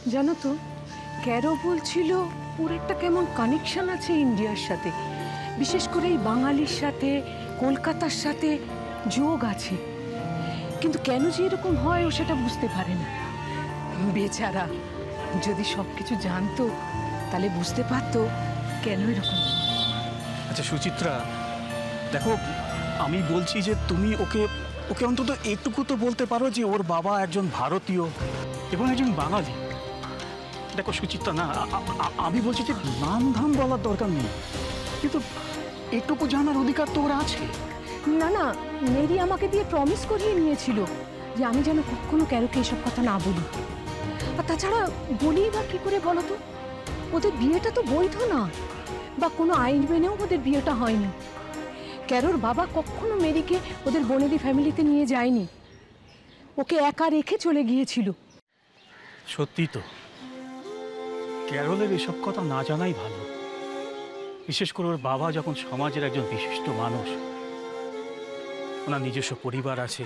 জানো তো, ক্যারো বলছিল ওর একটা কেমন কানেকশন আছে ইন্ডিয়ার সাথে, বিশেষ করে এই বাঙালির সাথে, কলকাতার সাথে যোগ আছে। কিন্তু কেন যে এরকম হয় ও সেটা বুঝতে পারে না। বেচারা, যদি সবকিছু জানতো তাহলে বুঝতে পারতো কেন এরকম হয়। আচ্ছা সুচিত্রা, দেখো আমি বলছি যে তুমি ওকে ওকে অন্তত একটুকু তো বলতে পারো যে ওর বাবা একজন ভারতীয় এবং একজন বাঙালি। দেখো সুচিত্রা, না আমি বলছি যে নাম ধাম বলার দরকার নেই, কিন্তু এটুকু জানার অধিকার তো ওরা আছে। না না, মেরি আমাকে দিয়ে প্রমিস করিয়ে নিয়েছিল যে আমি যেন কখনো ক্যারোকে এসব কথা না বলি। আর তাছাড়া বলি বা কি করে বলো তো, ওদের বিয়েটা তো বৈধ না, বা কোনো আইন মেনেও ওদের বিয়েটা হয়নি। ক্যারোর বাবা কখনো মেরিকে ওদের বনেদি ফ্যামিলিতে নিয়ে যায়নি, ওকে একা রেখে চলে গিয়েছিল। সত্যি তো, ক্যারলের এসব কথা না জানাই ভালো, বিশেষ করে ওর বাবা যখন সমাজের একজন বিশিষ্ট মানুষ, ওনার নিজস্ব পরিবার আছে,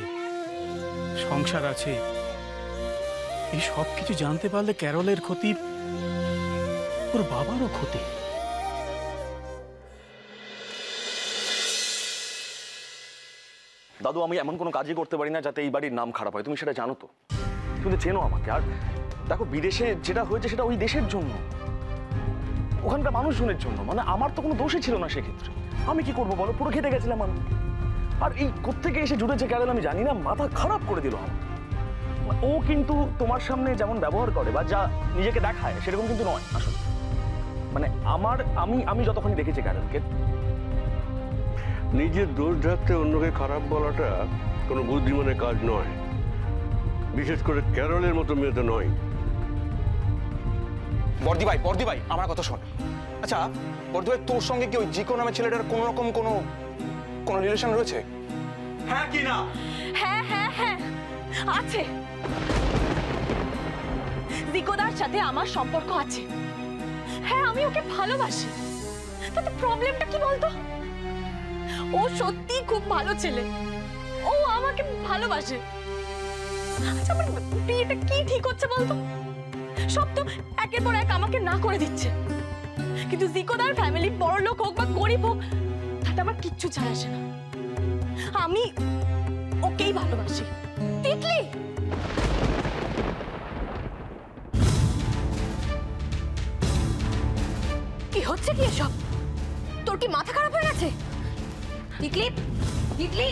সংসার আছে। এই সব কিছু জানতে পারলে ক্যারলের ক্ষতি, ওর বাবারও ক্ষতি। দাদু, আমি এমন কোনো কাজই করতে পারি না যাতে এই বাড়ির নাম খারাপ হয়, তুমি সেটা জানো তো। তুমি তো চেনো আমাকে। আর দেখো, বিদেশে যেটা হয়েছে সেটা ওই দেশের জন্য, ওখানকার মানুষজনের জন্য। মানে আমার তো কোনো দোষই ছিল না সেক্ষেত্রে। আমি কি করবো বলো, পুরো খেটে গেছিলাম আমি। আর এই কোত্থেকে এসে জুড়েছে ক্যারল আমি জানি না, মাথা খারাপ করে দিল আমার। ও কিন্তু তোমার সামনে যেমন ব্যবহার করে বা যা নিজেকে দেখায় সেরকম কিন্তু নয় আসলে। মানে আমি যতক্ষণ দেখেছি ক্যারলকে, নিজের দোষ ঢাকতে অন্যকে খারাপ বলাটা কোনো বুদ্ধিমানের কাজ নয়, বিশেষ করে ক্যারলের মতো মেয়েতে নয়। বর্দি ভাই আমার কথা শোন। আচ্ছা বর্দি ভাই, তোর সঙ্গে কি ওই জিকো নামে ছেলেটার কোনো রকম কোনো রিলেশন রয়েছে? হ্যাঁ কি না? হ্যাঁ হ্যাঁ হ্যাঁ আছে। জিকোদার সাথে আমার সম্পর্ক আছে। হ্যাঁ, আমি ওকে ভালোবাসি। তাতে প্রবলেমটা কি বলতো? ও সত্যি খুব ভালো ছেলে, ও আমাকে ভালোবাসে। আচ্ছা, আমার বিয়েটা কি ঠিক হচ্ছে বলতো? সব তো একের পর এক আমাকে না করে দিচ্ছে। কিন্তু জিকোদার ফ্যামিলি বড়লোক হোক বা গরিব হোক, তাতে আমার কিচ্ছু যায় আসে না। আমি ওকেই ভালোবাসি। তিতলি, কি হচ্ছে কি এসব? তোর কি মাথা খারাপ হয়ে গেছে? তিতলি, তিতলি,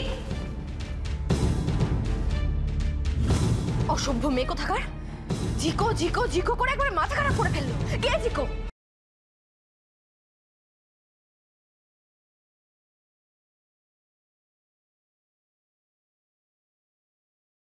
অসভ্য মেয়ে কোথাকার। জিকো জিকো জিকো করে একবারে মাথা খারাপ করে ফেললো। কে জিকো?